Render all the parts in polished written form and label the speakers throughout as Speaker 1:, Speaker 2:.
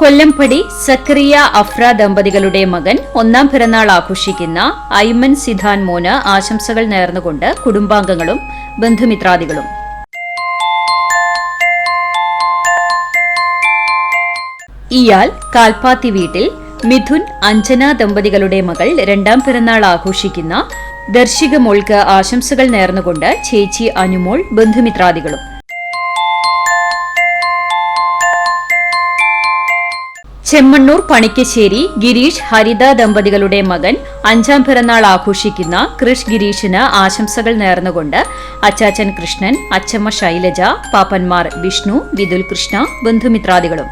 Speaker 1: Kollampadi Zacharia AHPRA ദമ്പതികളുടെ മകൻ ഒന്നാം പിറന്നാൾ ആഘോഷിക്കുന്ന ഐമൻ സിദ്ധാൻ മോന് ആശംസകൾ നേർന്നുകൊണ്ട് കുടുംബാംഗങ്ങളും ബന്ധുമിത്രാദികളും. ഇയാൾ കാൽപ്പാത്തി വീട്ടിൽ മിഥുൻ അഞ്ജന ദമ്പതികളുടെ മകൾ രണ്ടാം പിറന്നാൾ ആഘോഷിക്കുന്ന ദർശിക മോൾക്ക് ആശംസകൾ നേർന്നുകൊണ്ട് ചേച്ചി അനുമോൾ ബന്ധുമിത്രാദികളും. ചെമ്മണ്ണൂർ പണിക്കശ്ശേരി ഗിരീഷ് ഹരിത ദമ്പതികളുടെ മകൻ അഞ്ചാം പിറന്നാൾ ആഘോഷിക്കുന്ന കൃഷ് ഗിരീഷിന് ആശംസകൾ നേർന്നുകൊണ്ട് അച്ചാച്ചൻ കൃഷ്ണൻ, അച്ചമ്മ ശൈലജ, പാപ്പന്മാർ വിഷ്ണു, വിദുൽ കൃഷ്ണ, ബന്ധുമിത്രാദികളും.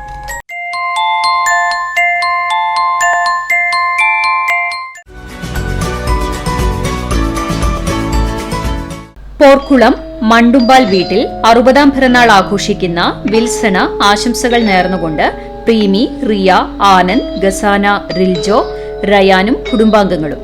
Speaker 1: പോർക്കുളം മണ്ടുമ്പാൽ വീട്ടിൽ 60-ാം പിറന്നാൾ ആഘോഷിക്കുന്ന വിൽസണ ആശംസകൾ നേർന്നുകൊണ്ട് പ്രീമി, റിയ, ആനന്ദ്, ഗസാന, റിൽജോ, റയാനും കുടുംബാംഗങ്ങളും.